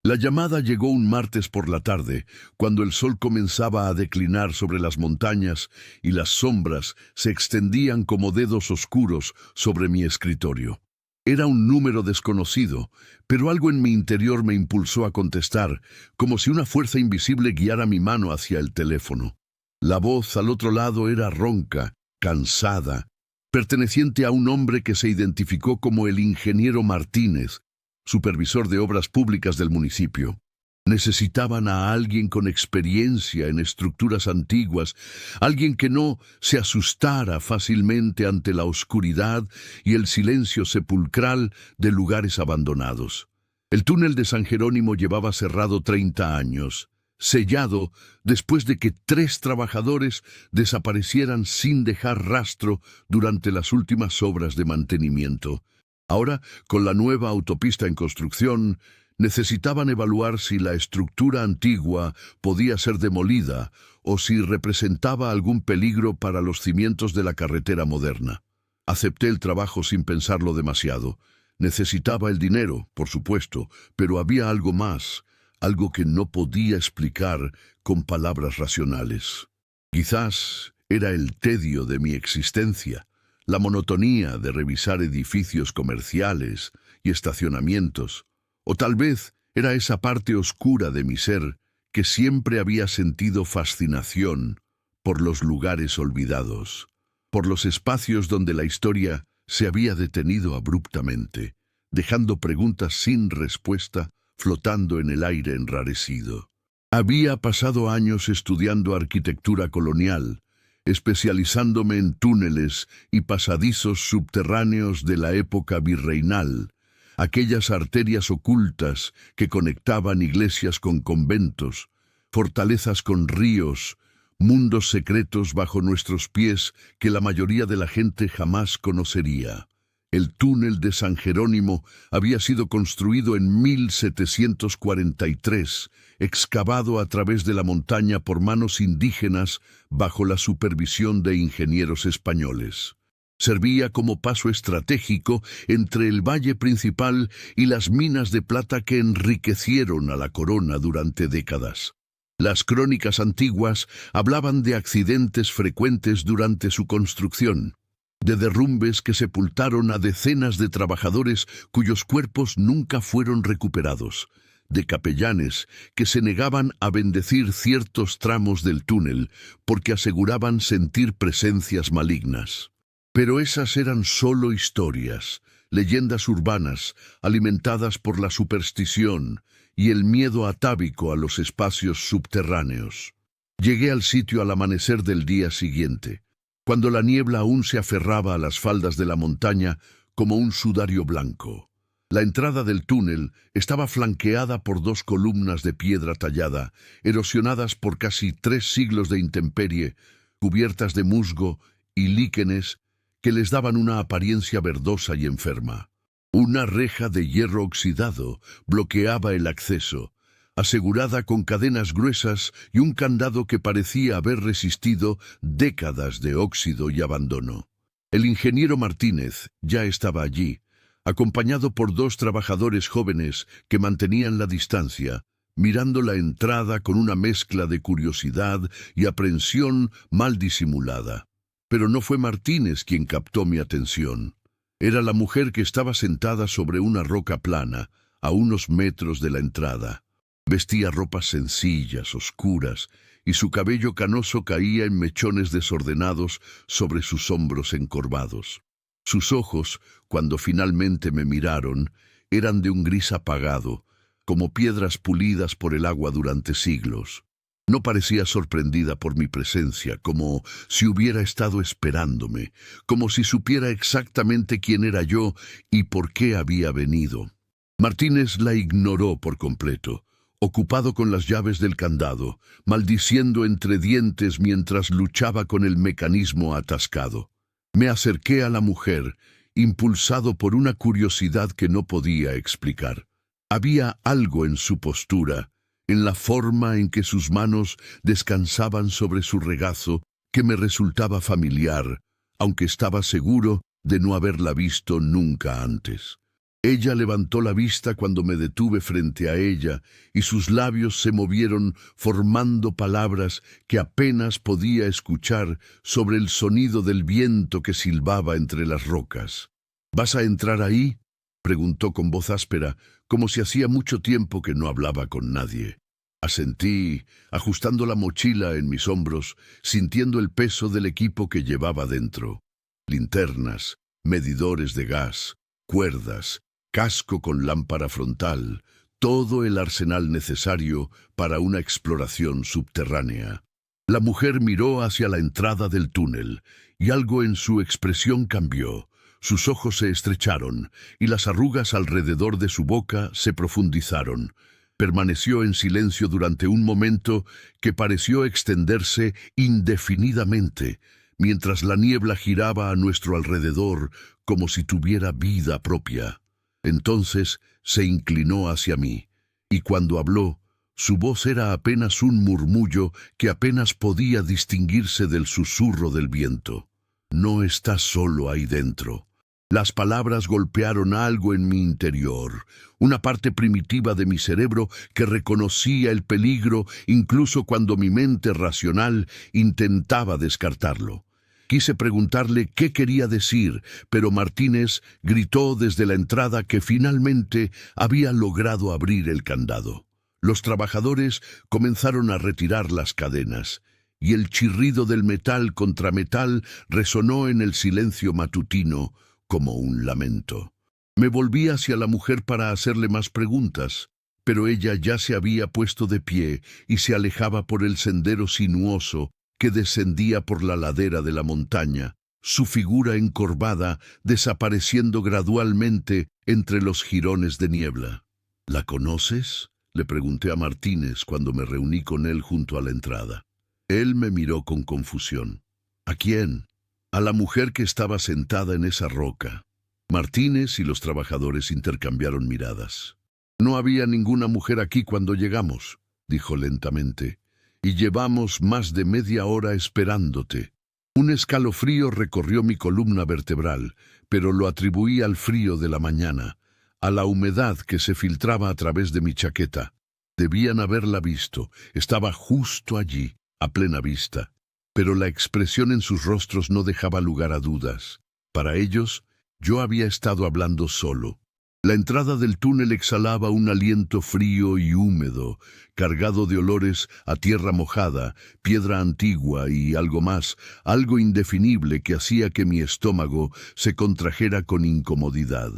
La llamada llegó un martes por la tarde, cuando el sol comenzaba a declinar sobre las montañas y las sombras se extendían como dedos oscuros sobre mi escritorio. Era un número desconocido, pero algo en mi interior me impulsó a contestar, como si una fuerza invisible guiara mi mano hacia el teléfono. La voz al otro lado era ronca, cansada, perteneciente a un hombre que se identificó como el ingeniero Martínez, supervisor de obras públicas del municipio. Necesitaban a alguien con experiencia en estructuras antiguas, alguien que no se asustara fácilmente ante la oscuridad y el silencio sepulcral de lugares abandonados. El túnel de San Jerónimo llevaba cerrado 30 años, sellado después de que 3 trabajadores desaparecieran sin dejar rastro durante las últimas obras de mantenimiento. Ahora, con la nueva autopista en construcción, necesitaban evaluar si la estructura antigua podía ser demolida o si representaba algún peligro para los cimientos de la carretera moderna. Acepté el trabajo sin pensarlo demasiado. Necesitaba el dinero, por supuesto, pero había algo más, algo que no podía explicar con palabras racionales. Quizás era el tedio de mi existencia, la monotonía de revisar edificios comerciales y estacionamientos, o tal vez era esa parte oscura de mi ser que siempre había sentido fascinación por los lugares olvidados, por los espacios donde la historia se había detenido abruptamente, dejando preguntas sin respuesta flotando en el aire enrarecido. Había pasado años estudiando arquitectura colonial, especializándome en túneles y pasadizos subterráneos de la época virreinal, aquellas arterias ocultas que conectaban iglesias con conventos, fortalezas con ríos, mundos secretos bajo nuestros pies que la mayoría de la gente jamás conocería. El túnel de San Jerónimo había sido construido en 1743, excavado a través de la montaña por manos indígenas bajo la supervisión de ingenieros españoles. Servía como paso estratégico entre el valle principal y las minas de plata que enriquecieron a la corona durante décadas. Las crónicas antiguas hablaban de accidentes frecuentes durante su construcción, de derrumbes que sepultaron a decenas de trabajadores cuyos cuerpos nunca fueron recuperados, de capellanes que se negaban a bendecir ciertos tramos del túnel porque aseguraban sentir presencias malignas. Pero esas eran solo historias, leyendas urbanas alimentadas por la superstición y el miedo atávico a los espacios subterráneos. Llegué al sitio al amanecer del día siguiente, cuando la niebla aún se aferraba a las faldas de la montaña como un sudario blanco. La entrada del túnel estaba flanqueada por 2 columnas de piedra tallada, erosionadas por casi 3 siglos de intemperie, cubiertas de musgo y líquenes que les daban una apariencia verdosa y enferma. Una reja de hierro oxidado bloqueaba el acceso, asegurada con cadenas gruesas y un candado que parecía haber resistido décadas de óxido y abandono. El ingeniero Martínez ya estaba allí, acompañado por 2 trabajadores jóvenes que mantenían la distancia, mirando la entrada con una mezcla de curiosidad y aprensión mal disimulada. Pero no fue Martínez quien captó mi atención. Era la mujer que estaba sentada sobre una roca plana, a unos metros de la entrada. Vestía ropas sencillas, oscuras, y su cabello canoso caía en mechones desordenados sobre sus hombros encorvados. Sus ojos, cuando finalmente me miraron, eran de un gris apagado, como piedras pulidas por el agua durante siglos. No parecía sorprendida por mi presencia, como si hubiera estado esperándome, como si supiera exactamente quién era yo y por qué había venido. Martínez la ignoró por completo, ocupado con las llaves del candado, maldiciendo entre dientes mientras luchaba con el mecanismo atascado. Me acerqué a la mujer, impulsado por una curiosidad que no podía explicar. Había algo en su postura, en la forma en que sus manos descansaban sobre su regazo, que me resultaba familiar, aunque estaba seguro de no haberla visto nunca antes. Ella levantó la vista cuando me detuve frente a ella, y sus labios se movieron formando palabras que apenas podía escuchar sobre el sonido del viento que silbaba entre las rocas. ¿Vas a entrar ahí?, preguntó con voz áspera, como si hacía mucho tiempo que no hablaba con nadie. Asentí, ajustando la mochila en mis hombros, sintiendo el peso del equipo que llevaba dentro. Linternas, medidores de gas, cuerdas, casco con lámpara frontal, todo el arsenal necesario para una exploración subterránea. La mujer miró hacia la entrada del túnel, y algo en su expresión cambió. Sus ojos se estrecharon, y las arrugas alrededor de su boca se profundizaron. Permaneció en silencio durante un momento que pareció extenderse indefinidamente, mientras la niebla giraba a nuestro alrededor como si tuviera vida propia. Entonces se inclinó hacia mí, y cuando habló, su voz era apenas un murmullo que apenas podía distinguirse del susurro del viento. «No estás solo ahí dentro». Las palabras golpearon algo en mi interior, una parte primitiva de mi cerebro que reconocía el peligro incluso cuando mi mente racional intentaba descartarlo. Quise preguntarle qué quería decir, pero Martínez gritó desde la entrada que finalmente había logrado abrir el candado. Los trabajadores comenzaron a retirar las cadenas, y el chirrido del metal contra metal resonó en el silencio matutino como un lamento. Me volví hacia la mujer para hacerle más preguntas, pero ella ya se había puesto de pie y se alejaba por el sendero sinuoso que descendía por la ladera de la montaña, su figura encorvada desapareciendo gradualmente entre los jirones de niebla. «¿La conoces?», le pregunté a Martínez cuando me reuní con él junto a la entrada. Él me miró con confusión. «¿A quién?». «A la mujer que estaba sentada en esa roca». Martínez y los trabajadores intercambiaron miradas. «No había ninguna mujer aquí cuando llegamos», dijo lentamente, «y llevamos más de media hora esperándote». Un escalofrío recorrió mi columna vertebral, pero lo atribuí al frío de la mañana, a la humedad que se filtraba a través de mi chaqueta. Debían haberla visto, estaba justo allí, a plena vista, pero la expresión en sus rostros no dejaba lugar a dudas. Para ellos, yo había estado hablando solo. La entrada del túnel exhalaba un aliento frío y húmedo, cargado de olores a tierra mojada, piedra antigua y algo más, algo indefinible que hacía que mi estómago se contrajera con incomodidad.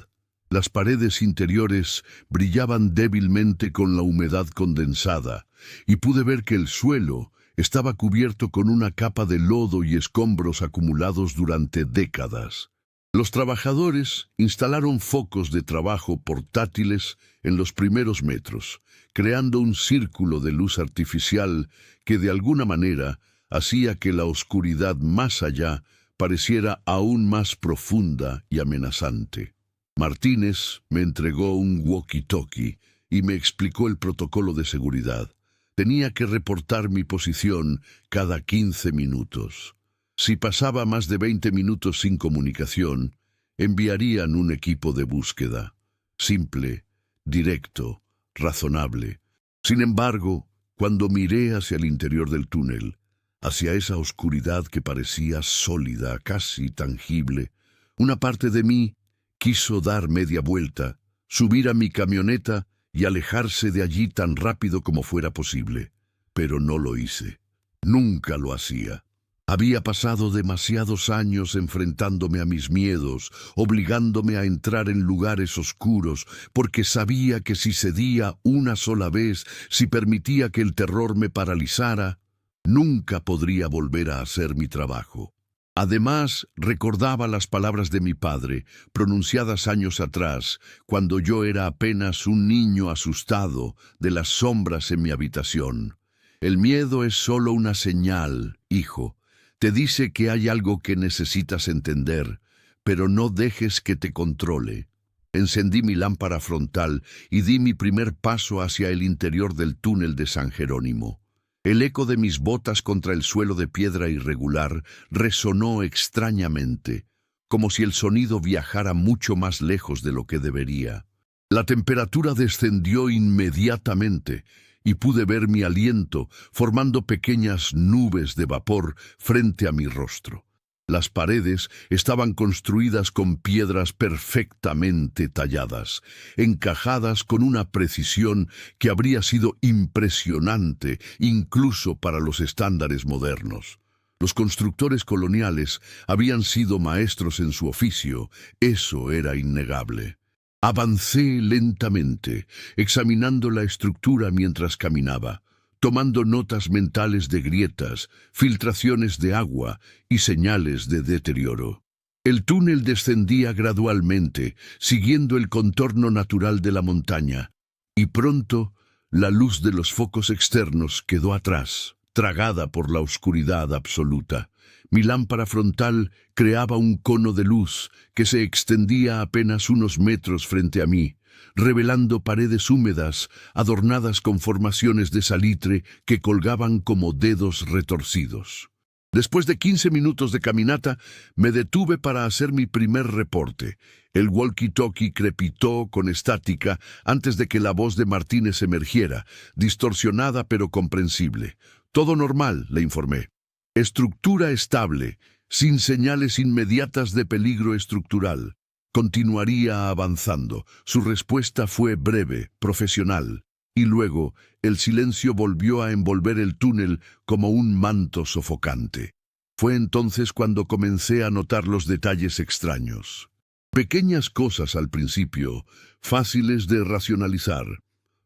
Las paredes interiores brillaban débilmente con la humedad condensada, y pude ver que el suelo estaba cubierto con una capa de lodo y escombros acumulados durante décadas. Los trabajadores instalaron focos de trabajo portátiles en los primeros metros, creando un círculo de luz artificial que de alguna manera hacía que la oscuridad más allá pareciera aún más profunda y amenazante. Martínez me entregó un walkie-talkie y me explicó el protocolo de seguridad. Tenía que reportar mi posición cada 15 minutos. Si pasaba más de 20 minutos sin comunicación, enviarían un equipo de búsqueda. Simple, directo, razonable. Sin embargo, cuando miré hacia el interior del túnel, hacia esa oscuridad que parecía sólida, casi tangible, una parte de mí quiso dar media vuelta, subir a mi camioneta y alejarse de allí tan rápido como fuera posible. Pero no lo hice. Nunca lo hacía. Había pasado demasiados años enfrentándome a mis miedos, obligándome a entrar en lugares oscuros, porque sabía que si cedía una sola vez, si permitía que el terror me paralizara, nunca podría volver a hacer mi trabajo. Además, recordaba las palabras de mi padre, pronunciadas años atrás, cuando yo era apenas un niño asustado de las sombras en mi habitación. «El miedo es solo una señal, hijo. Te dice que hay algo que necesitas entender, pero no dejes que te controle». Encendí mi lámpara frontal y di mi primer paso hacia el interior del túnel de San Jerónimo. El eco de mis botas contra el suelo de piedra irregular resonó extrañamente, como si el sonido viajara mucho más lejos de lo que debería. La temperatura descendió inmediatamente y pude ver mi aliento formando pequeñas nubes de vapor frente a mi rostro. Las paredes estaban construidas con piedras perfectamente talladas, encajadas con una precisión que habría sido impresionante incluso para los estándares modernos. Los constructores coloniales habían sido maestros en su oficio, eso era innegable. Avancé lentamente, examinando la estructura mientras caminaba, tomando notas mentales de grietas, filtraciones de agua y señales de deterioro. El túnel descendía gradualmente, siguiendo el contorno natural de la montaña, y pronto la luz de los focos externos quedó atrás, tragada por la oscuridad absoluta. Mi lámpara frontal creaba un cono de luz que se extendía apenas unos metros frente a mí, revelando paredes húmedas adornadas con formaciones de salitre que colgaban como dedos retorcidos. Después de 15 minutos de caminata, me detuve para hacer mi primer reporte. El walkie-talkie crepitó con estática antes de que la voz de Martínez emergiera, distorsionada pero comprensible. «Todo normal», le informé. «Estructura estable, sin señales inmediatas de peligro estructural». Continuaría avanzando. Su respuesta fue breve, profesional, y luego el silencio volvió a envolver el túnel como un manto sofocante. Fue entonces cuando comencé a notar los detalles extraños. Pequeñas cosas al principio, fáciles de racionalizar.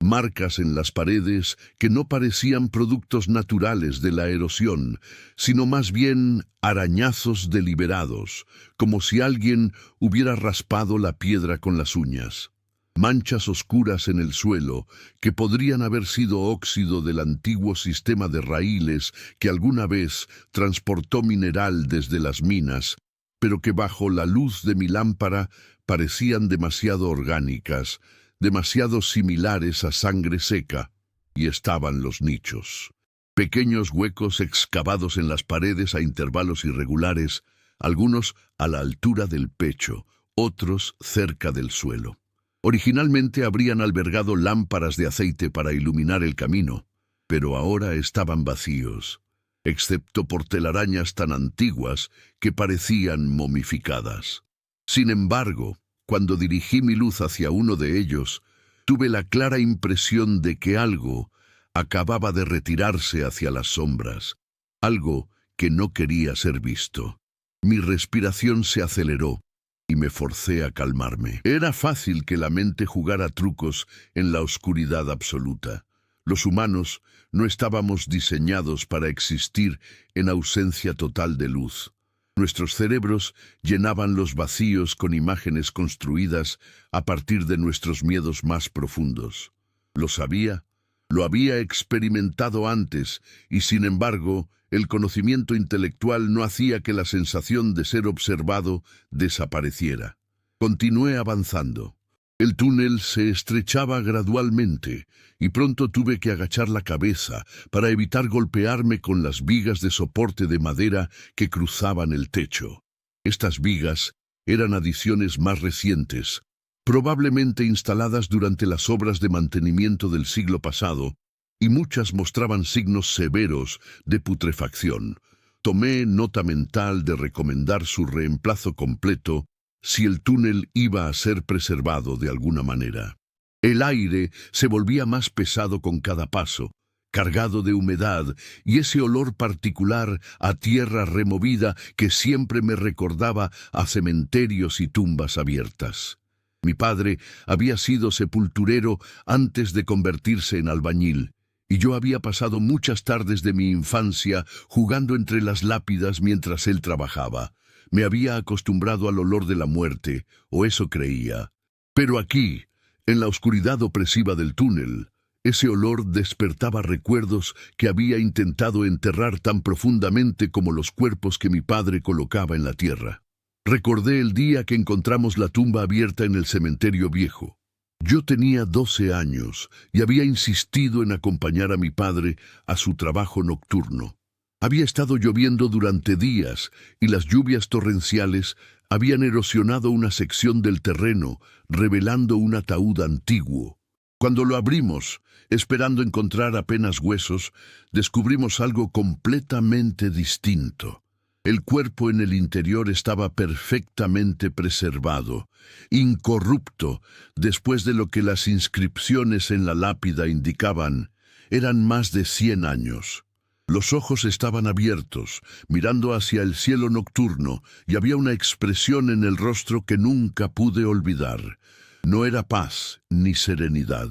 Marcas en las paredes que no parecían productos naturales de la erosión, sino más bien arañazos deliberados, como si alguien hubiera raspado la piedra con las uñas. Manchas oscuras en el suelo que podrían haber sido óxido del antiguo sistema de raíles que alguna vez transportó mineral desde las minas, pero que bajo la luz de mi lámpara parecían demasiado orgánicas, demasiado similares a sangre seca, y estaban los nichos. Pequeños huecos excavados en las paredes a intervalos irregulares, algunos a la altura del pecho, otros cerca del suelo. Originalmente habrían albergado lámparas de aceite para iluminar el camino, pero ahora estaban vacíos, excepto por telarañas tan antiguas que parecían momificadas. Sin embargo, cuando dirigí mi luz hacia uno de ellos, tuve la clara impresión de que algo acababa de retirarse hacia las sombras, algo que no quería ser visto. Mi respiración se aceleró y me forcé a calmarme. Era fácil que la mente jugara trucos en la oscuridad absoluta. Los humanos no estábamos diseñados para existir en ausencia total de luz. Nuestros cerebros llenaban los vacíos con imágenes construidas a partir de nuestros miedos más profundos. Lo sabía, lo había experimentado antes, y sin embargo, el conocimiento intelectual no hacía que la sensación de ser observado desapareciera. Continué avanzando. El túnel se estrechaba gradualmente, y pronto tuve que agachar la cabeza para evitar golpearme con las vigas de soporte de madera que cruzaban el techo. Estas vigas eran adiciones más recientes, probablemente instaladas durante las obras de mantenimiento del siglo pasado, y muchas mostraban signos severos de putrefacción. Tomé nota mental de recomendar su reemplazo completo si el túnel iba a ser preservado de alguna manera. El aire se volvía más pesado con cada paso, cargado de humedad y ese olor particular a tierra removida que siempre me recordaba a cementerios y tumbas abiertas. Mi padre había sido sepulturero antes de convertirse en albañil, y yo había pasado muchas tardes de mi infancia jugando entre las lápidas mientras él trabajaba. Me había acostumbrado al olor de la muerte, o eso creía. Pero aquí, en la oscuridad opresiva del túnel, ese olor despertaba recuerdos que había intentado enterrar tan profundamente como los cuerpos que mi padre colocaba en la tierra. Recordé el día que encontramos la tumba abierta en el cementerio viejo. Yo tenía 12 años y había insistido en acompañar a mi padre a su trabajo nocturno. Había estado lloviendo durante días y las lluvias torrenciales Habían erosionado una sección del terreno, revelando un ataúd antiguo. Cuando lo abrimos, esperando encontrar apenas huesos, descubrimos algo completamente distinto. El cuerpo en el interior estaba perfectamente preservado, incorrupto, después de lo que las inscripciones en la lápida indicaban. Eran más de 100 años. Los ojos estaban abiertos, mirando hacia el cielo nocturno, y había una expresión en el rostro que nunca pude olvidar. No era paz ni serenidad.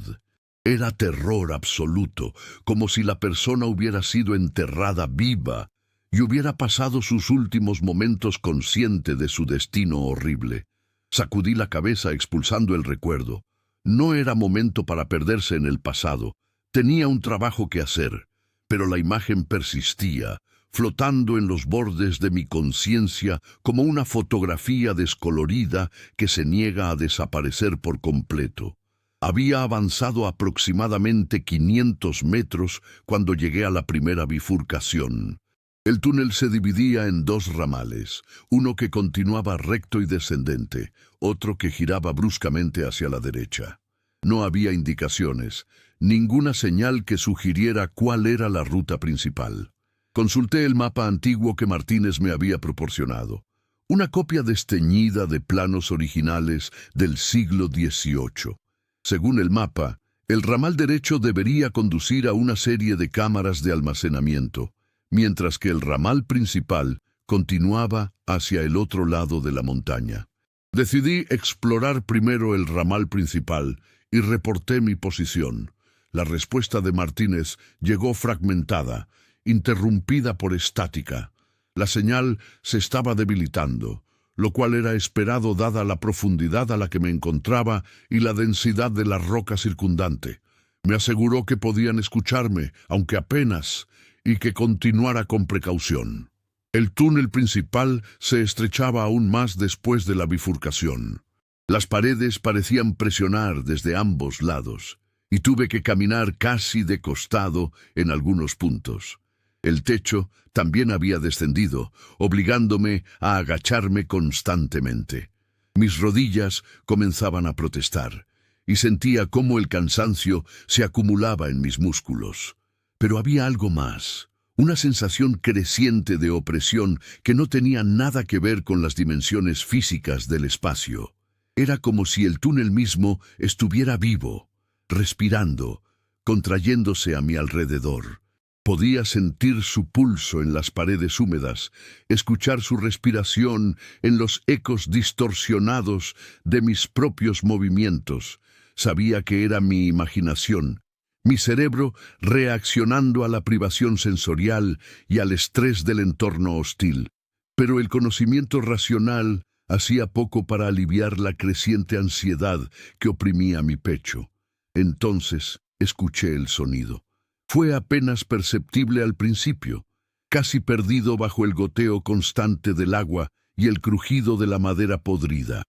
Era terror absoluto, como si la persona hubiera sido enterrada viva y hubiera pasado sus últimos momentos consciente de su destino horrible. Sacudí la cabeza expulsando el recuerdo. No era momento para perderse en el pasado. Tenía un trabajo que hacer, pero la imagen persistía, flotando en los bordes de mi conciencia como una fotografía descolorida que se niega a desaparecer por completo. Había avanzado aproximadamente 500 metros cuando llegué a la primera bifurcación. El túnel se dividía en 2 ramales, uno que continuaba recto y descendente, otro que giraba bruscamente hacia la derecha. No había indicaciones, ninguna señal que sugiriera cuál era la ruta principal. Consulté el mapa antiguo que Martínez me había proporcionado, una copia desteñida de planos originales del siglo XVIII. Según el mapa, el ramal derecho debería conducir a una serie de cámaras de almacenamiento, mientras que el ramal principal continuaba hacia el otro lado de la montaña. Decidí explorar primero el ramal principal y reporté mi posición. La respuesta de Martínez llegó fragmentada, interrumpida por estática. La señal se estaba debilitando, lo cual era esperado dada la profundidad a la que me encontraba y la densidad de la roca circundante. Me aseguró que podían escucharme, aunque apenas, y que continuara con precaución. El túnel principal se estrechaba aún más después de la bifurcación. Las paredes parecían presionar desde ambos lados, y tuve que caminar casi de costado en algunos puntos. El techo también había descendido, obligándome a agacharme constantemente. Mis rodillas comenzaban a protestar, y sentía cómo el cansancio se acumulaba en mis músculos. Pero había algo más, una sensación creciente de opresión que no tenía nada que ver con las dimensiones físicas del espacio. Era como si el túnel mismo estuviera vivo, respirando, contrayéndose a mi alrededor. Podía sentir su pulso en las paredes húmedas, escuchar su respiración en los ecos distorsionados de mis propios movimientos. Sabía que era mi imaginación, mi cerebro reaccionando a la privación sensorial y al estrés del entorno hostil. Pero el conocimiento racional hacía poco para aliviar la creciente ansiedad que oprimía mi pecho. Entonces escuché el sonido. Fue apenas perceptible al principio, casi perdido bajo el goteo constante del agua y el crujido de la madera podrida.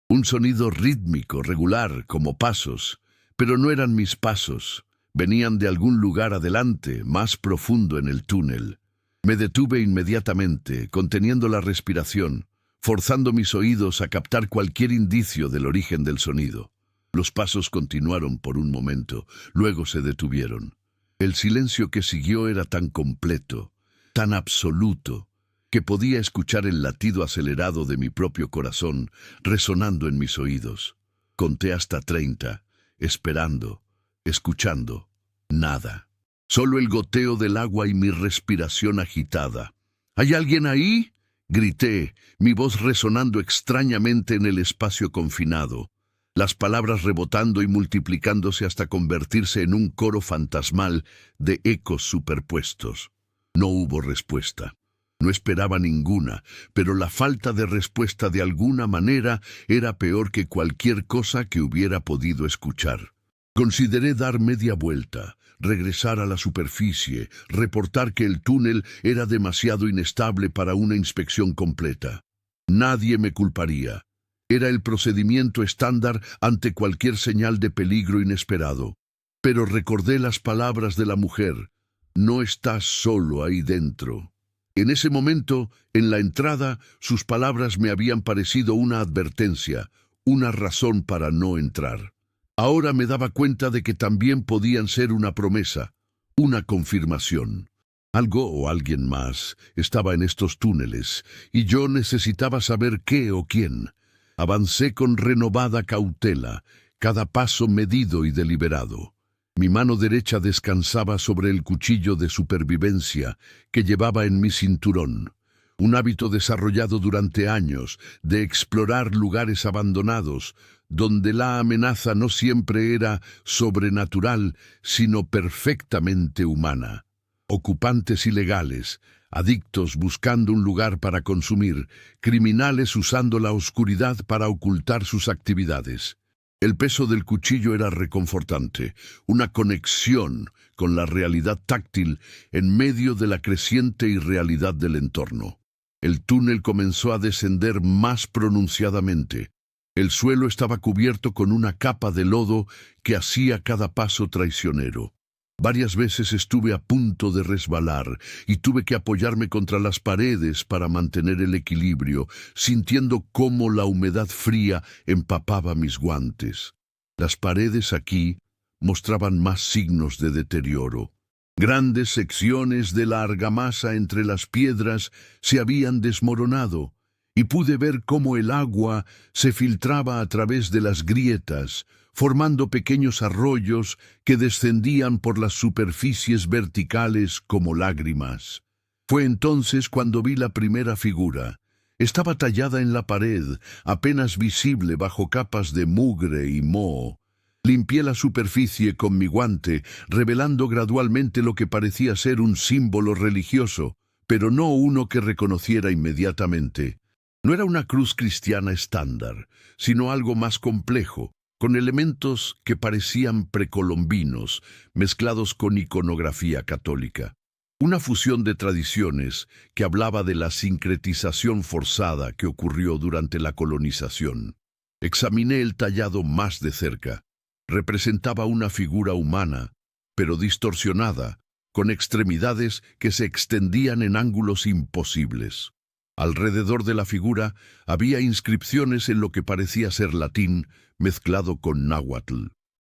Un sonido rítmico, regular, como pasos, pero no eran mis pasos. Venían de algún lugar adelante, más profundo en el túnel. Me detuve inmediatamente, conteniendo la respiración, forzando mis oídos a captar cualquier indicio del origen del sonido. Los pasos continuaron por un momento, luego se detuvieron. El silencio que siguió era tan completo, tan absoluto, que podía escuchar el latido acelerado de mi propio corazón resonando en mis oídos. Conté hasta 30, esperando, escuchando. Nada. Solo el goteo del agua y mi respiración agitada. ¿Hay alguien ahí?, grité, mi voz resonando extrañamente en el espacio confinado. Las palabras rebotando y multiplicándose hasta convertirse en un coro fantasmal de ecos superpuestos. No hubo respuesta. No esperaba ninguna, pero la falta de respuesta de alguna manera era peor que cualquier cosa que hubiera podido escuchar. Consideré dar media vuelta, regresar a la superficie, reportar que el túnel era demasiado inestable para una inspección completa. Nadie me culparía. Era el procedimiento estándar ante cualquier señal de peligro inesperado. Pero recordé las palabras de la mujer. No estás solo ahí dentro. En ese momento, en la entrada, sus palabras me habían parecido una advertencia, una razón para no entrar. Ahora me daba cuenta de que también podían ser una promesa, una confirmación. Algo o alguien más estaba en estos túneles, y yo necesitaba saber qué o quién. Avancé con renovada cautela, cada paso medido y deliberado. Mi mano derecha descansaba sobre el cuchillo de supervivencia que llevaba en mi cinturón, un hábito desarrollado durante años de explorar lugares abandonados, donde la amenaza no siempre era sobrenatural, sino perfectamente humana. Ocupantes ilegales, adictos buscando un lugar para consumir, criminales usando la oscuridad para ocultar sus actividades. El peso del cuchillo era reconfortante, una conexión con la realidad táctil en medio de la creciente irrealidad del entorno. El túnel comenzó a descender más pronunciadamente. El suelo estaba cubierto con una capa de lodo que hacía cada paso traicionero. Varias veces estuve a punto de resbalar y tuve que apoyarme contra las paredes para mantener el equilibrio, sintiendo cómo la humedad fría empapaba mis guantes. Las paredes aquí mostraban más signos de deterioro. Grandes secciones de la argamasa entre las piedras se habían desmoronado, y pude ver cómo el agua se filtraba a través de las grietas, formando pequeños arroyos que descendían por las superficies verticales como lágrimas. Fue entonces cuando vi la primera figura. Estaba tallada en la pared, apenas visible bajo capas de mugre y moho. Limpié la superficie con mi guante, revelando gradualmente lo que parecía ser un símbolo religioso, pero no uno que reconociera inmediatamente. No era una cruz cristiana estándar, sino algo más complejo, con elementos que parecían precolombinos, mezclados con iconografía católica. Una fusión de tradiciones que hablaba de la sincretización forzada que ocurrió durante la colonización. Examiné el tallado más de cerca. Representaba una figura humana, pero distorsionada, con extremidades que se extendían en ángulos imposibles. Alrededor de la figura había inscripciones en lo que parecía ser latín, mezclado con náhuatl.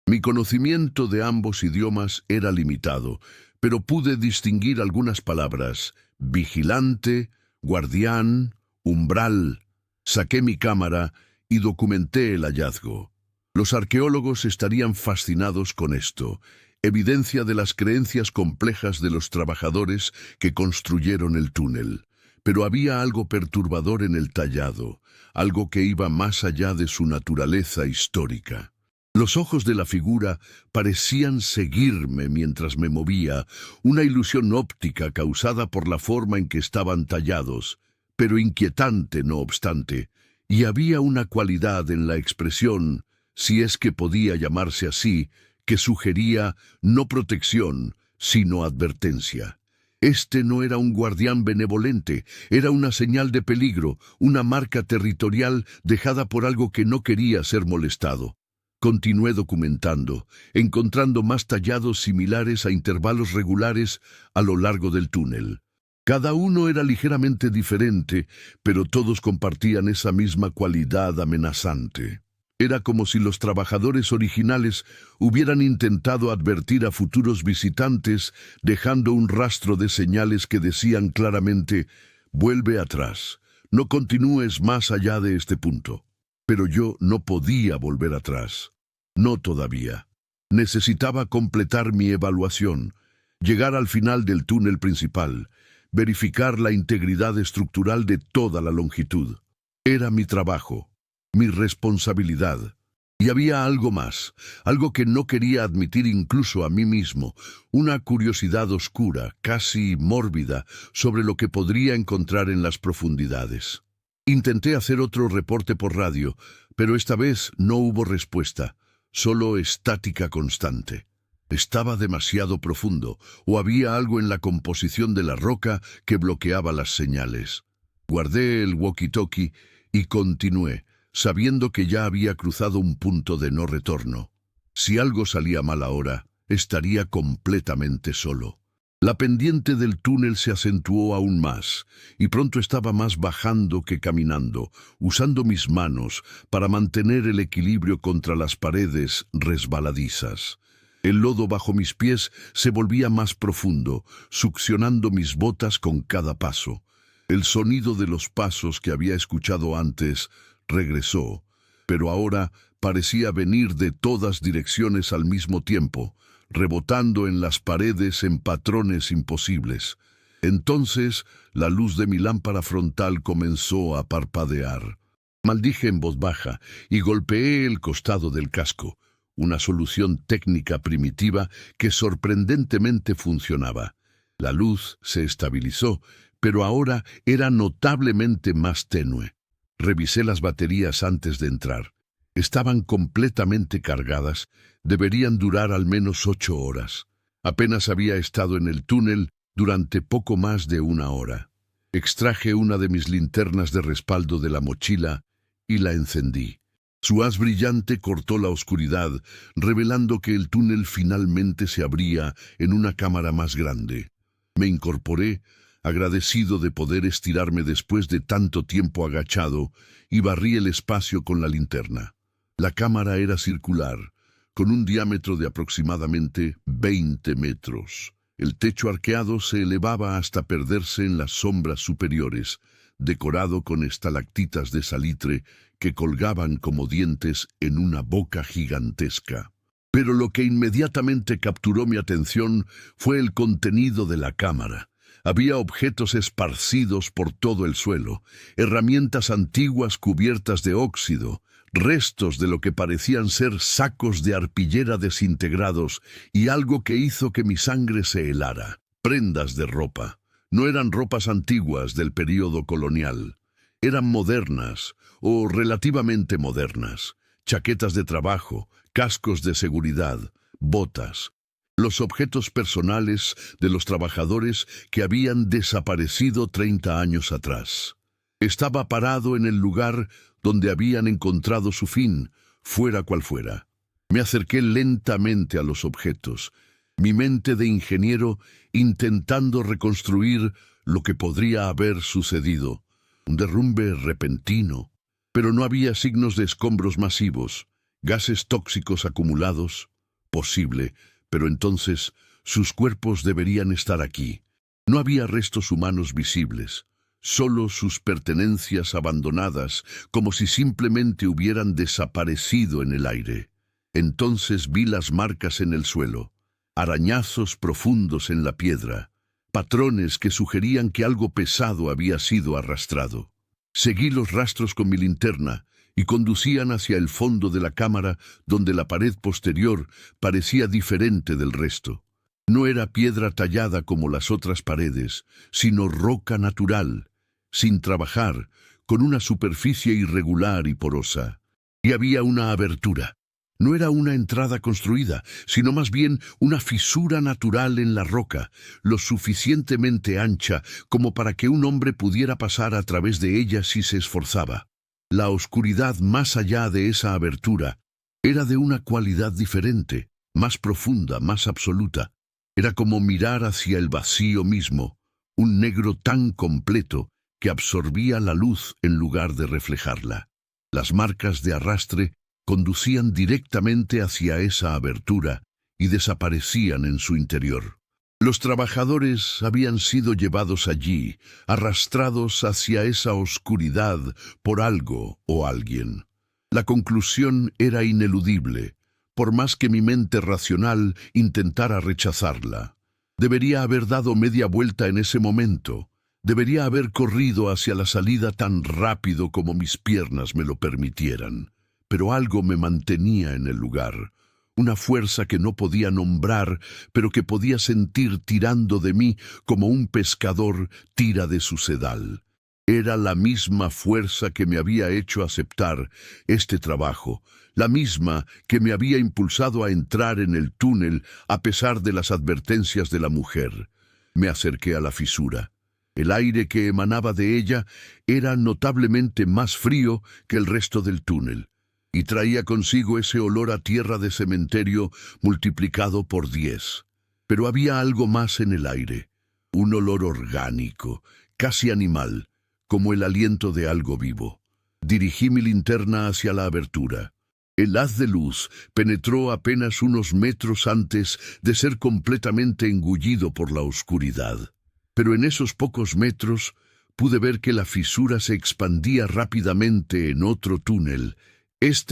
Mi conocimiento de ambos idiomas era limitado, pero pude distinguir algunas palabras: vigilante, guardián, umbral. Saqué mi cámara y documenté el hallazgo. Los arqueólogos estarían fascinados con esto, evidencia de las creencias complejas de los trabajadores que construyeron el túnel. Pero había algo perturbador en el tallado, algo que iba más allá de su naturaleza histórica. Los ojos de la figura parecían seguirme mientras me movía, una ilusión óptica causada por la forma en que estaban tallados, pero inquietante no obstante, y había una cualidad en la expresión, si es que podía llamarse así, que sugería no protección, sino advertencia. Este no era un guardián benevolente, era una señal de peligro, una marca territorial dejada por algo que no quería ser molestado. Continué documentando, encontrando más tallados similares a intervalos regulares a lo largo del túnel. Cada uno era ligeramente diferente, pero todos compartían esa misma cualidad amenazante. Era como si los trabajadores originales hubieran intentado advertir a futuros visitantes, dejando un rastro de señales que decían claramente: vuelve atrás, no continúes más allá de este punto. Pero yo no podía volver atrás. No todavía. Necesitaba completar mi evaluación, llegar al final del túnel principal, verificar la integridad estructural de toda la longitud. Era mi trabajo, mi responsabilidad. Y había algo más, algo que no quería admitir incluso a mí mismo, una curiosidad oscura, casi mórbida, sobre lo que podría encontrar en las profundidades. Intenté hacer otro reporte por radio, pero esta vez no hubo respuesta, solo estática constante. Estaba demasiado profundo, o había algo en la composición de la roca que bloqueaba las señales. Guardé el walkie-talkie y continué, sabiendo que ya había cruzado un punto de no retorno. Si algo salía mal ahora, estaría completamente solo. La pendiente del túnel se acentuó aún más, y pronto estaba más bajando que caminando, usando mis manos para mantener el equilibrio contra las paredes resbaladizas. El lodo bajo mis pies se volvía más profundo, succionando mis botas con cada paso. El sonido de los pasos que había escuchado antes regresó, pero ahora parecía venir de todas direcciones al mismo tiempo, rebotando en las paredes en patrones imposibles. Entonces, la luz de mi lámpara frontal comenzó a parpadear. Maldije en voz baja y golpeé el costado del casco, una solución técnica primitiva que sorprendentemente funcionaba. La luz se estabilizó, pero ahora era notablemente más tenue. Revisé las baterías antes de entrar. Estaban completamente cargadas, deberían durar al menos 8 horas. Apenas había estado en el túnel durante poco más de 1 hora. Extraje una de mis linternas de respaldo de la mochila y la encendí. Su haz brillante cortó la oscuridad, revelando que el túnel finalmente se abría en una cámara más grande. Me incorporé, agradecido de poder estirarme después de tanto tiempo agachado, y barrí el espacio con la linterna. La cámara era circular, con un diámetro de aproximadamente 20 metros. El techo arqueado se elevaba hasta perderse en las sombras superiores, decorado con estalactitas de salitre que colgaban como dientes en una boca gigantesca. Pero lo que inmediatamente capturó mi atención fue el contenido de la cámara. Había objetos esparcidos por todo el suelo, herramientas antiguas cubiertas de óxido, restos de lo que parecían ser sacos de arpillera desintegrados y algo que hizo que mi sangre se helara. Prendas de ropa. No eran ropas antiguas del período colonial. Eran modernas o relativamente modernas. Chaquetas de trabajo, cascos de seguridad, botas. Los objetos personales de los trabajadores que habían desaparecido 30 años atrás. Estaba parado en el lugar donde habían encontrado su fin, fuera cual fuera. Me acerqué lentamente a los objetos, mi mente de ingeniero intentando reconstruir lo que podría haber sucedido. Un derrumbe repentino, pero no había signos de escombros masivos, gases tóxicos acumulados. Posible, pero entonces sus cuerpos deberían estar aquí. No había restos humanos visibles, solo sus pertenencias abandonadas, como si simplemente hubieran desaparecido en el aire. Entonces vi las marcas en el suelo, arañazos profundos en la piedra, patrones que sugerían que algo pesado había sido arrastrado. Seguí los rastros con mi linterna y conducían hacia el fondo de la cámara, donde la pared posterior parecía diferente del resto. No era piedra tallada como las otras paredes, sino roca natural, sin trabajar, con una superficie irregular y porosa. Y había una abertura. No era una entrada construida, sino más bien una fisura natural en la roca, lo suficientemente ancha como para que un hombre pudiera pasar a través de ella si se esforzaba. La oscuridad más allá de esa abertura era de una cualidad diferente, más profunda, más absoluta. Era como mirar hacia el vacío mismo, un negro tan completo que absorbía la luz en lugar de reflejarla. Las marcas de arrastre conducían directamente hacia esa abertura y desaparecían en su interior. Los trabajadores habían sido llevados allí, arrastrados hacia esa oscuridad por algo o alguien. La conclusión era ineludible, por más que mi mente racional intentara rechazarla. Debería haber dado media vuelta en ese momento. Debería haber corrido hacia la salida tan rápido como mis piernas me lo permitieran. Pero algo me mantenía en el lugar, una fuerza que no podía nombrar, pero que podía sentir tirando de mí como un pescador tira de su sedal. Era la misma fuerza que me había hecho aceptar este trabajo, la misma que me había impulsado a entrar en el túnel a pesar de las advertencias de la mujer. Me acerqué a la fisura. El aire que emanaba de ella era notablemente más frío que el resto del túnel, y traía consigo ese olor a tierra de cementerio multiplicado por 10. Pero había algo más en el aire, un olor orgánico, casi animal, como el aliento de algo vivo. Dirigí mi linterna hacia la abertura. El haz de luz penetró apenas unos metros antes de ser completamente engullido por la oscuridad. Pero en esos pocos metros pude ver que la fisura se expandía rápidamente en otro túnel,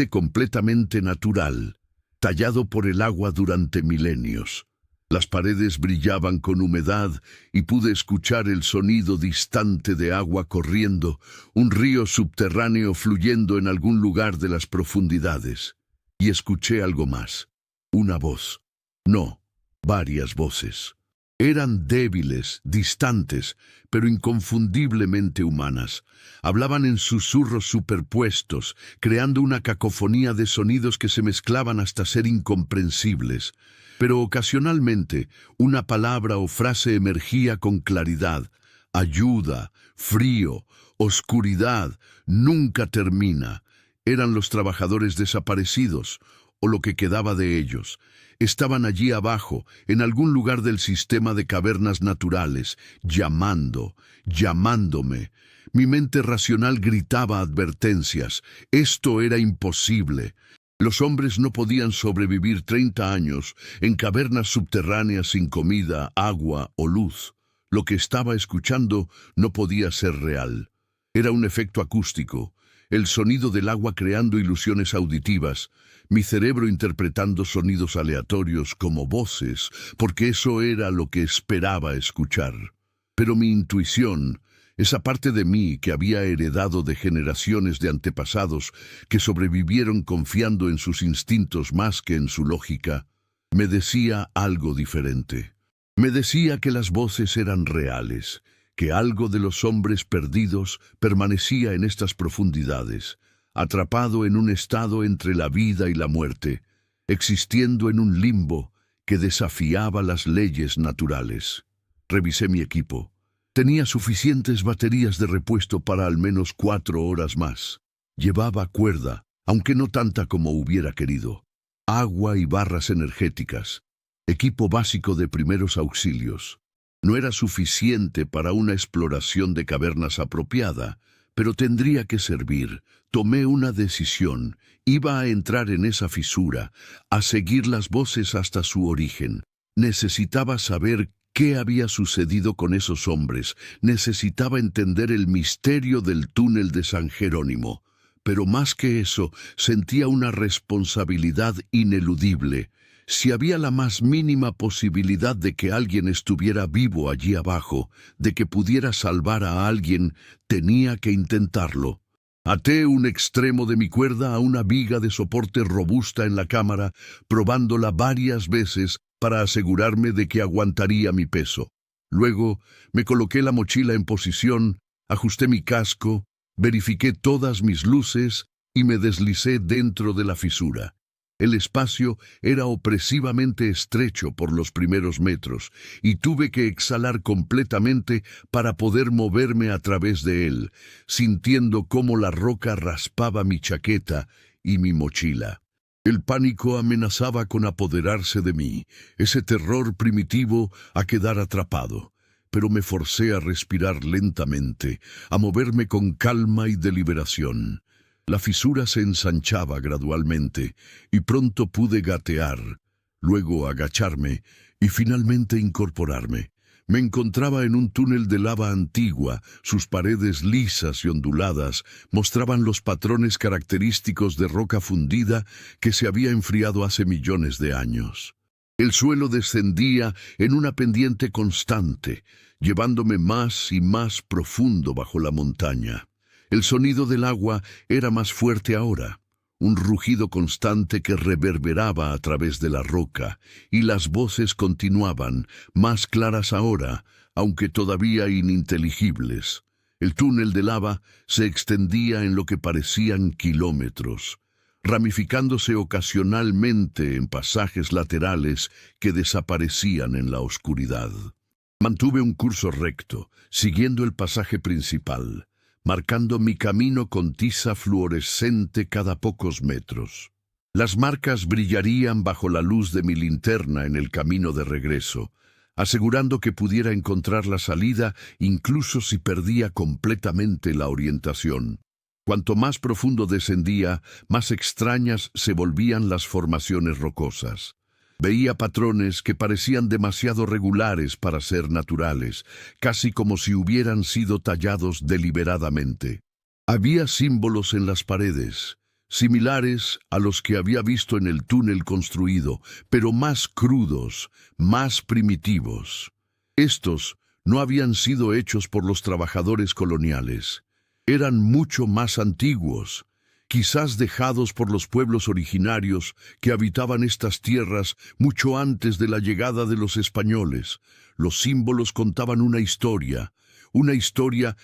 completamente natural, tallado por el agua durante milenios. Las paredes brillaban con humedad y pude escuchar el sonido distante de agua corriendo, un río subterráneo fluyendo en algún lugar de las profundidades. Y escuché algo más, una voz. No, varias voces. Eran débiles, distantes, pero inconfundiblemente humanas. Hablaban en susurros superpuestos, creando una cacofonía de sonidos que se mezclaban hasta ser incomprensibles. Pero ocasionalmente una palabra o frase emergía con claridad. Ayuda, frío, oscuridad, nunca termina. Eran los trabajadores desaparecidos, o lo que quedaba de ellos. Estaban allí abajo, en algún lugar del sistema de cavernas naturales, llamándome. Mi mente racional gritaba advertencias. Esto era imposible. Los hombres no podían sobrevivir 30 años en cavernas subterráneas sin comida, agua o luz. Lo que estaba escuchando no podía ser real. Era un efecto acústico, el sonido del agua creando ilusiones auditivas, mi cerebro interpretando sonidos aleatorios como voces, porque eso era lo que esperaba escuchar. Pero mi intuición, esa parte de mí que había heredado de generaciones de antepasados que sobrevivieron confiando en sus instintos más que en su lógica, me decía algo diferente. Me decía que las voces eran reales, que algo de los hombres perdidos permanecía en estas profundidades, atrapado en un estado entre la vida y la muerte, existiendo en un limbo que desafiaba las leyes naturales. Revisé mi equipo. Tenía suficientes baterías de repuesto para al menos 4 horas más. Llevaba cuerda, aunque no tanta como hubiera querido. Agua y barras energéticas. Equipo básico de primeros auxilios. No era suficiente para una exploración de cavernas apropiada, pero tendría que servir. Tomé una decisión. Iba a entrar en esa fisura, a seguir las voces hasta su origen. Necesitaba saber ¿qué había sucedido con esos hombres? Necesitaba entender el misterio del túnel de San Jerónimo. Pero más que eso, sentía una responsabilidad ineludible. Si había la más mínima posibilidad de que alguien estuviera vivo allí abajo, de que pudiera salvar a alguien, tenía que intentarlo. Até un extremo de mi cuerda a una viga de soporte robusta en la cámara, probándola varias veces para asegurarme de que aguantaría mi peso. Luego me coloqué la mochila en posición, ajusté mi casco, verifiqué todas mis luces y me deslicé dentro de la fisura. El espacio era opresivamente estrecho por los primeros metros y tuve que exhalar completamente para poder moverme a través de él, sintiendo cómo la roca raspaba mi chaqueta y mi mochila. El pánico amenazaba con apoderarse de mí, ese terror primitivo a quedar atrapado. Pero me forcé a respirar lentamente, a moverme con calma y deliberación. La fisura se ensanchaba gradualmente y pronto pude gatear, luego agacharme y finalmente incorporarme. Me encontraba en un túnel de lava antigua, sus paredes lisas y onduladas mostraban los patrones característicos de roca fundida que se había enfriado hace millones de años. El suelo descendía en una pendiente constante, llevándome más y más profundo bajo la montaña. El sonido del agua era más fuerte ahora, un rugido constante que reverberaba a través de la roca, y las voces continuaban, más claras ahora, aunque todavía ininteligibles. El túnel de lava se extendía en lo que parecían kilómetros, ramificándose ocasionalmente en pasajes laterales que desaparecían en la oscuridad. Mantuve un curso recto, siguiendo el pasaje principal, marcando mi camino con tiza fluorescente cada pocos metros. Las marcas brillarían bajo la luz de mi linterna en el camino de regreso, asegurando que pudiera encontrar la salida incluso si perdía completamente la orientación. Cuanto más profundo descendía, más extrañas se volvían las formaciones rocosas. Veía patrones que parecían demasiado regulares para ser naturales, casi como si hubieran sido tallados deliberadamente. Había símbolos en las paredes, similares a los que había visto en el túnel construido, pero más crudos, más primitivos. Estos no habían sido hechos por los trabajadores coloniales. Eran mucho más antiguos, quizás dejados por los pueblos originarios que habitaban estas tierras mucho antes de la llegada de los españoles. Los símbolos contaban una historia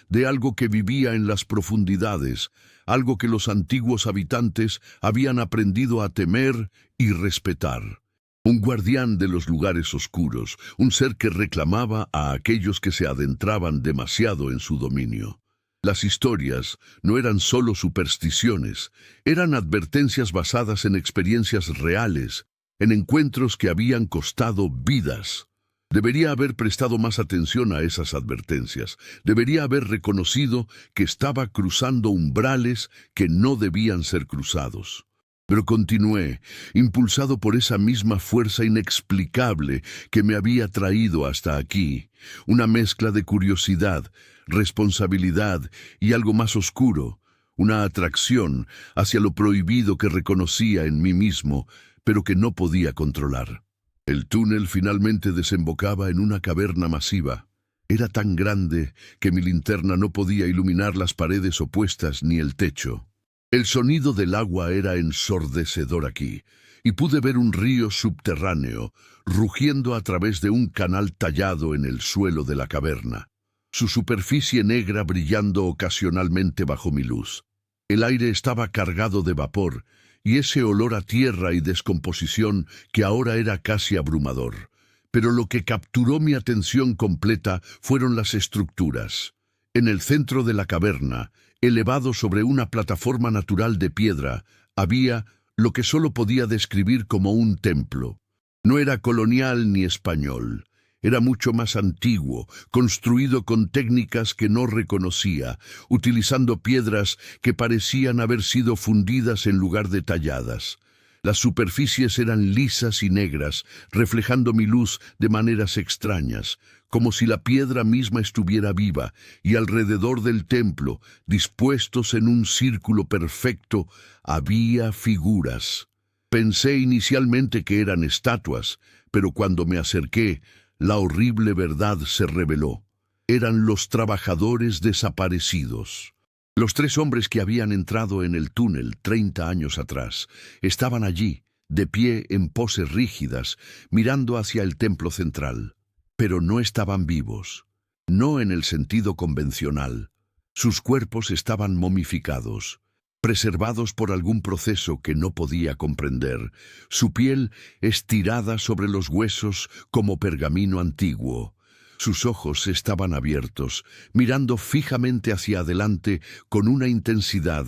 de algo que vivía en las profundidades, algo que los antiguos habitantes habían aprendido a temer y respetar. Un guardián de los lugares oscuros, un ser que reclamaba a aquellos que se adentraban demasiado en su dominio. Las historias no eran solo supersticiones, eran advertencias basadas en experiencias reales, en encuentros que habían costado vidas. Debería haber prestado más atención a esas advertencias. Debería haber reconocido que estaba cruzando umbrales que no debían ser cruzados. Pero continué, impulsado por esa misma fuerza inexplicable que me había traído hasta aquí, una mezcla de curiosidad, responsabilidad y algo más oscuro, una atracción hacia lo prohibido que reconocía en mí mismo, pero que no podía controlar. El túnel finalmente desembocaba en una caverna masiva. Era tan grande que mi linterna no podía iluminar las paredes opuestas ni el techo. El sonido del agua era ensordecedor aquí, y pude ver un río subterráneo rugiendo a través de un canal tallado en el suelo de la caverna, su superficie negra brillando ocasionalmente bajo mi luz. El aire estaba cargado de vapor, y ese olor a tierra y descomposición que ahora era casi abrumador. Pero lo que capturó mi atención completa fueron las estructuras. En el centro de la caverna, elevado sobre una plataforma natural de piedra, había lo que solo podía describir como un templo. No era colonial ni español. Era mucho más antiguo, construido con técnicas que no reconocía, utilizando piedras que parecían haber sido fundidas en lugar de talladas. Las superficies eran lisas y negras, reflejando mi luz de maneras extrañas, como si la piedra misma estuviera viva, y alrededor del templo, dispuestos en un círculo perfecto, había figuras. Pensé inicialmente que eran estatuas, pero cuando me acerqué, la horrible verdad se reveló. Eran los trabajadores desaparecidos. Los 3 hombres que habían entrado en el túnel 30 años atrás estaban allí, de pie en poses rígidas, mirando hacia el templo central. Pero no estaban vivos, no en el sentido convencional. Sus cuerpos estaban momificados, preservados por algún proceso que no podía comprender, su piel estirada sobre los huesos como pergamino antiguo. Sus ojos estaban abiertos, mirando fijamente hacia adelante con una intensidad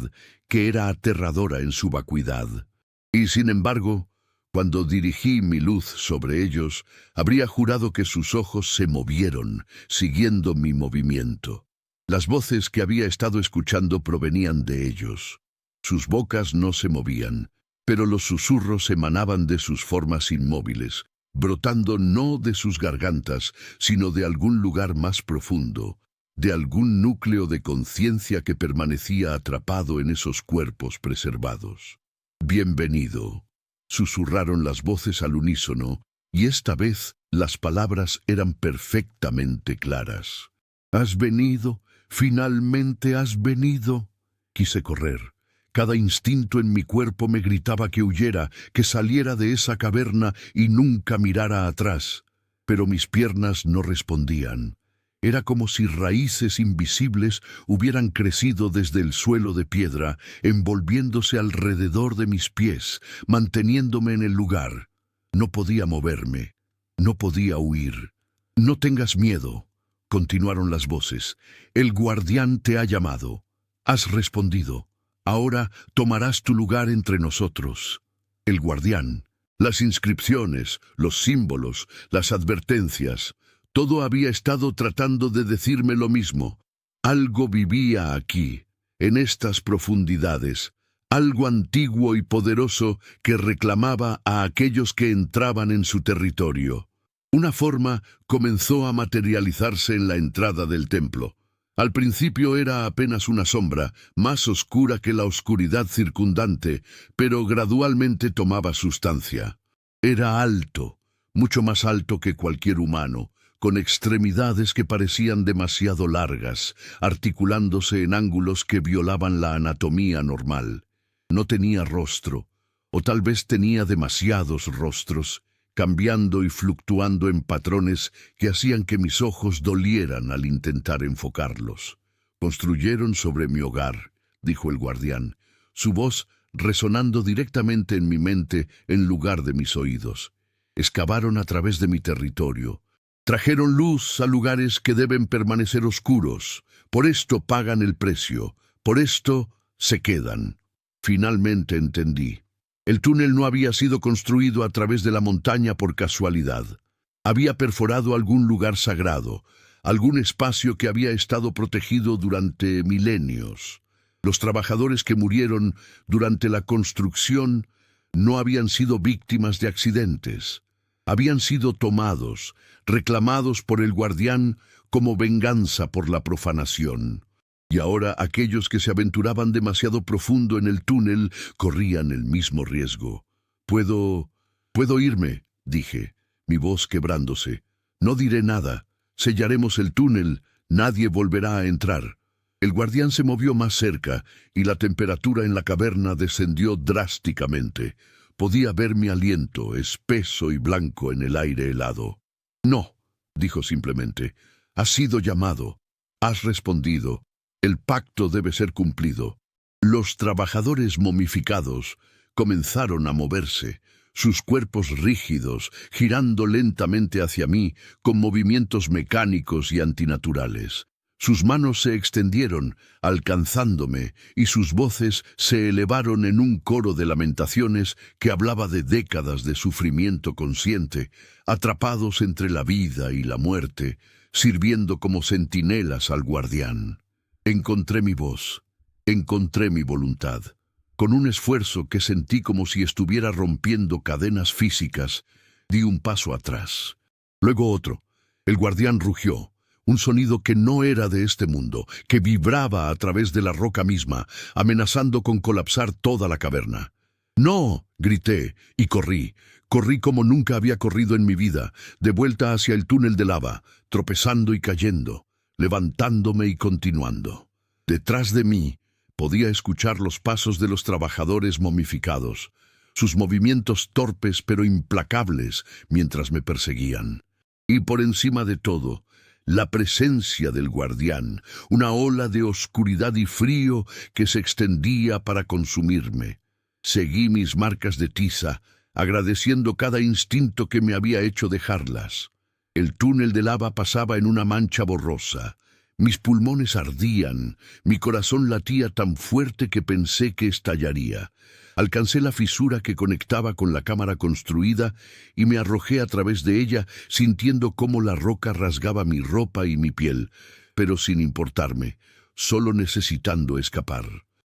que era aterradora en su vacuidad. Y sin embargo, cuando dirigí mi luz sobre ellos, habría jurado que sus ojos se movieron, siguiendo mi movimiento. Las voces que había estado escuchando provenían de ellos. Sus bocas no se movían, pero los susurros emanaban de sus formas inmóviles, brotando no de sus gargantas, sino de algún lugar más profundo, de algún núcleo de conciencia que permanecía atrapado en esos cuerpos preservados. «Bienvenido», susurraron las voces al unísono, y esta vez las palabras eran perfectamente claras. «¿Has venido? ¿Finalmente has venido?» Quise correr. Cada instinto en mi cuerpo me gritaba que huyera, que saliera de esa caverna y nunca mirara atrás. Pero mis piernas no respondían. Era como si raíces invisibles hubieran crecido desde el suelo de piedra, envolviéndose alrededor de mis pies, manteniéndome en el lugar. No podía moverme, no podía huir. «No tengas miedo», continuaron las voces. «El guardián te ha llamado. Has respondido. Ahora tomarás tu lugar entre nosotros». El guardián, las inscripciones, los símbolos, las advertencias, todo había estado tratando de decirme lo mismo. Algo vivía aquí, en estas profundidades, algo antiguo y poderoso que reclamaba a aquellos que entraban en su territorio. Una forma comenzó a materializarse en la entrada del templo. Al principio era apenas una sombra, más oscura que la oscuridad circundante, pero gradualmente tomaba sustancia. Era alto, mucho más alto que cualquier humano, con extremidades que parecían demasiado largas, articulándose en ángulos que violaban la anatomía normal. No tenía rostro, o tal vez tenía demasiados rostros, cambiando y fluctuando en patrones que hacían que mis ojos dolieran al intentar enfocarlos. «Construyeron sobre mi hogar», dijo el guardián, su voz resonando directamente en mi mente en lugar de mis oídos. «Excavaron a través de mi territorio. Trajeron luz a lugares que deben permanecer oscuros. Por esto pagan el precio. Por esto se quedan». Finalmente entendí. El túnel no había sido construido a través de la montaña por casualidad. Había perforado algún lugar sagrado, algún espacio que había estado protegido durante milenios. Los trabajadores que murieron durante la construcción no habían sido víctimas de accidentes. Habían sido tomados, reclamados por el guardián como venganza por la profanación. Y ahora aquellos que se aventuraban demasiado profundo en el túnel corrían el mismo riesgo. «Puedo irme», dije, mi voz quebrándose. «No diré nada. Sellaremos el túnel. Nadie volverá a entrar». El guardián se movió más cerca y la temperatura en la caverna descendió drásticamente. Podía ver mi aliento, espeso y blanco en el aire helado. «No», dijo simplemente. «Has sido llamado. Has respondido. El pacto debe ser cumplido». Los trabajadores momificados comenzaron a moverse, sus cuerpos rígidos, girando lentamente hacia mí con movimientos mecánicos y antinaturales. Sus manos se extendieron, alcanzándome, y sus voces se elevaron en un coro de lamentaciones que hablaba de décadas de sufrimiento consciente, atrapados entre la vida y la muerte, sirviendo como centinelas al guardián. Encontré mi voz, encontré mi voluntad. Con un esfuerzo que sentí como si estuviera rompiendo cadenas físicas, di un paso atrás. Luego otro. El guardián rugió, un sonido que no era de este mundo, que vibraba a través de la roca misma, amenazando con colapsar toda la caverna. «¡No!», grité, y corrí. Corrí como nunca había corrido en mi vida, de vuelta hacia el túnel de lava, tropezando y cayendo, levantándome y continuando. Detrás de mí podía escuchar los pasos de los trabajadores momificados, sus movimientos torpes pero implacables mientras me perseguían. Y por encima de todo, la presencia del guardián, una ola de oscuridad y frío que se extendía para consumirme. Seguí mis marcas de tiza, agradeciendo cada instinto que me había hecho dejarlas. El túnel de lava pasaba en una mancha borrosa. Mis pulmones ardían, mi corazón latía tan fuerte que pensé que estallaría. Alcancé la fisura que conectaba con la cámara construida y me arrojé a través de ella, sintiendo cómo la roca rasgaba mi ropa y mi piel, pero sin importarme, solo necesitando escapar.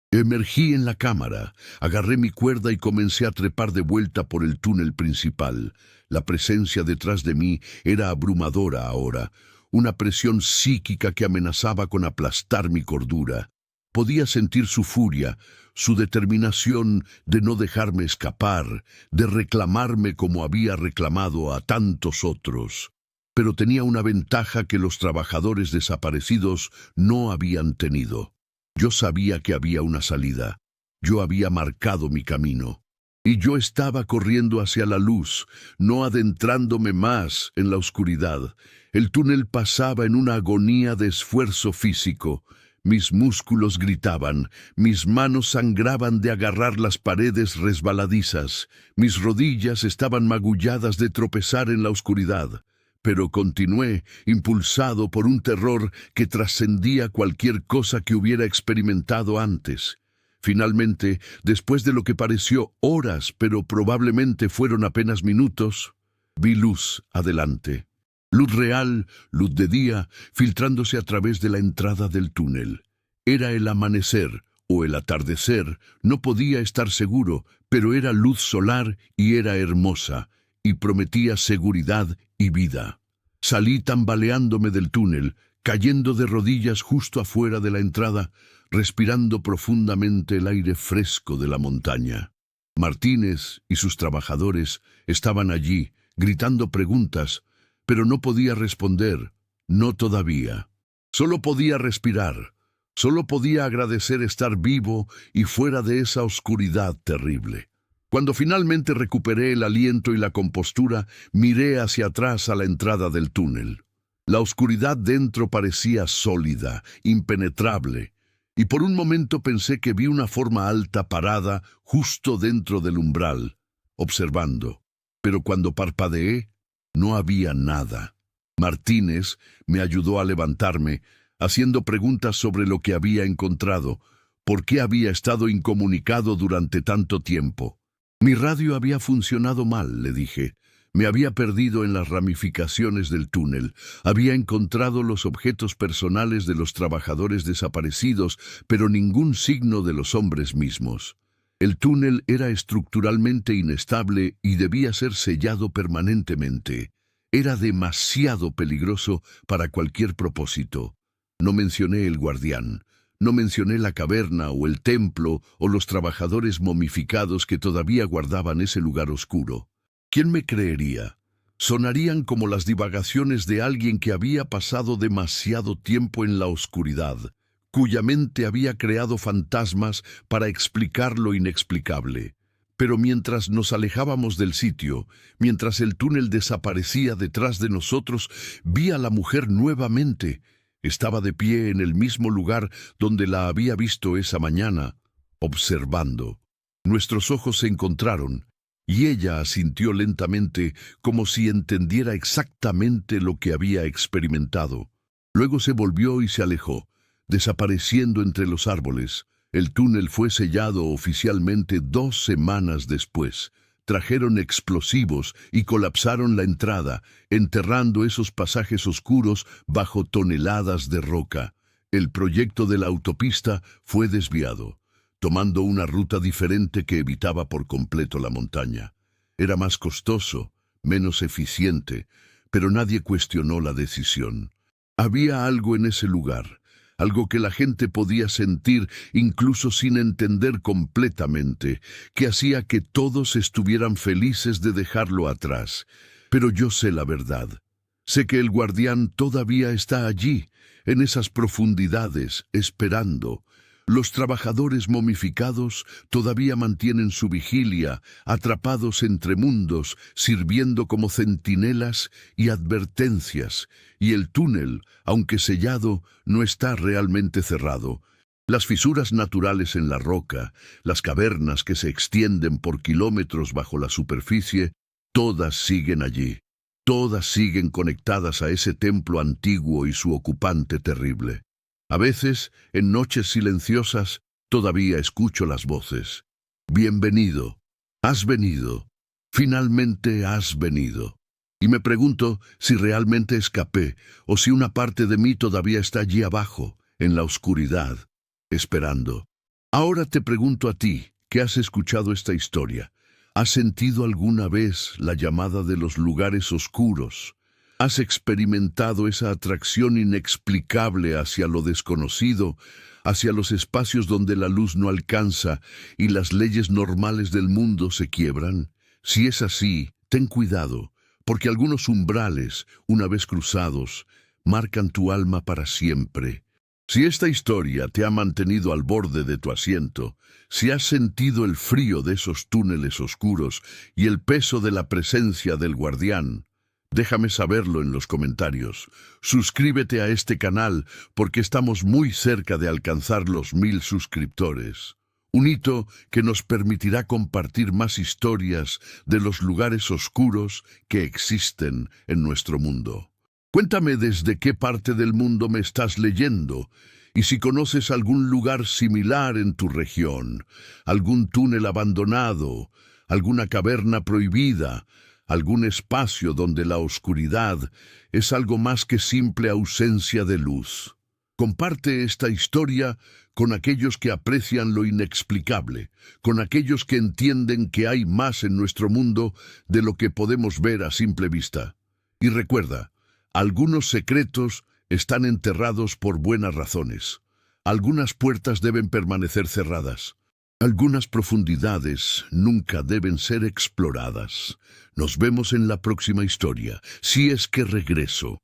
Emergí en la cámara, agarré mi cuerda y comencé a trepar de vuelta por el túnel principal. La presencia detrás de mí era abrumadora ahora, una presión psíquica que amenazaba con aplastar mi cordura. Podía sentir su furia, su determinación de no dejarme escapar, de reclamarme como había reclamado a tantos otros. Pero tenía una ventaja que los trabajadores desaparecidos no habían tenido. Yo sabía que había una salida. Yo había marcado mi camino. Y yo estaba corriendo hacia la luz, no adentrándome más en la oscuridad. El túnel pasaba en una agonía de esfuerzo físico. Mis músculos gritaban, mis manos sangraban de agarrar las paredes resbaladizas, mis rodillas estaban magulladas de tropezar en la oscuridad. Pero continué, impulsado por un terror que trascendía cualquier cosa que hubiera experimentado antes. Finalmente, después de lo que pareció horas, pero probablemente fueron apenas minutos, vi luz adelante. Luz real, luz de día, filtrándose a través de la entrada del túnel. Era el amanecer o el atardecer, no podía estar seguro, pero era luz solar y era hermosa, y prometía seguridad y vida. Salí tambaleándome del túnel, cayendo de rodillas justo afuera de la entrada, respirando profundamente el aire fresco de la montaña. Martínez y sus trabajadores estaban allí, gritando preguntas, pero no podía responder, no todavía. Solo podía respirar, solo podía agradecer estar vivo y fuera de esa oscuridad terrible. Cuando finalmente recuperé el aliento y la compostura, miré hacia atrás a la entrada del túnel. La oscuridad dentro parecía sólida, impenetrable, y por un momento pensé que vi una forma alta parada justo dentro del umbral, observando. Pero cuando parpadeé, no había nada. Martínez me ayudó a levantarme, haciendo preguntas sobre lo que había encontrado, por qué había estado incomunicado durante tanto tiempo. Mi radio había funcionado mal, le dije. Me había perdido en las ramificaciones del túnel. Había encontrado los objetos personales de los trabajadores desaparecidos, pero ningún signo de los hombres mismos. El túnel era estructuralmente inestable y debía ser sellado permanentemente. Era demasiado peligroso para cualquier propósito. No mencioné el guardián. No mencioné la caverna o el templo o los trabajadores momificados que todavía guardaban ese lugar oscuro. ¿Quién me creería? Sonarían como las divagaciones de alguien que había pasado demasiado tiempo en la oscuridad, cuya mente había creado fantasmas para explicar lo inexplicable. Pero mientras nos alejábamos del sitio, mientras el túnel desaparecía detrás de nosotros, vi a la mujer nuevamente. Estaba de pie en el mismo lugar donde la había visto esa mañana, observando. Nuestros ojos se encontraron, y ella asintió lentamente como si entendiera exactamente lo que había experimentado. Luego se volvió y se alejó, desapareciendo entre los árboles. El túnel fue sellado oficialmente 2 semanas después. Trajeron explosivos y colapsaron la entrada, enterrando esos pasajes oscuros bajo toneladas de roca. El proyecto de la autopista fue desviado, tomando una ruta diferente que evitaba por completo la montaña. Era más costoso, menos eficiente, pero nadie cuestionó la decisión. Había algo en ese lugar, algo que la gente podía sentir incluso sin entender completamente, que hacía que todos estuvieran felices de dejarlo atrás. Pero yo sé la verdad. Sé que el guardián todavía está allí, en esas profundidades, esperando. Los trabajadores momificados todavía mantienen su vigilia, atrapados entre mundos, sirviendo como centinelas y advertencias, y el túnel, aunque sellado, no está realmente cerrado. Las fisuras naturales en la roca, las cavernas que se extienden por kilómetros bajo la superficie, todas siguen allí. Todas siguen conectadas a ese templo antiguo y su ocupante terrible. A veces, en noches silenciosas, todavía escucho las voces. Bienvenido, has venido, finalmente has venido. Y me pregunto si realmente escapé o si una parte de mí todavía está allí abajo, en la oscuridad, esperando. Ahora te pregunto a ti, que has escuchado esta historia. ¿Has sentido alguna vez la llamada de los lugares oscuros? ¿Has experimentado esa atracción inexplicable hacia lo desconocido, hacia los espacios donde la luz no alcanza y las leyes normales del mundo se quiebran? Si es así, ten cuidado, porque algunos umbrales, una vez cruzados, marcan tu alma para siempre. Si esta historia te ha mantenido al borde de tu asiento, si has sentido el frío de esos túneles oscuros y el peso de la presencia del guardián, déjame saberlo en los comentarios. Suscríbete a este canal porque estamos muy cerca de alcanzar los 1000 suscriptores. Un hito que nos permitirá compartir más historias de los lugares oscuros que existen en nuestro mundo. Cuéntame desde qué parte del mundo me estás leyendo Y si conoces algún lugar similar en tu región, algún túnel abandonado, alguna caverna prohibida, algún espacio donde la oscuridad es algo más que simple ausencia de luz, comparte esta historia con aquellos que aprecian lo inexplicable, con aquellos que entienden que hay más en nuestro mundo de lo que podemos ver a simple vista. Y recuerda, algunos secretos están enterrados por buenas razones. Algunas puertas deben permanecer cerradas. Algunas profundidades nunca deben ser exploradas. Nos vemos en la próxima historia, si es que regreso.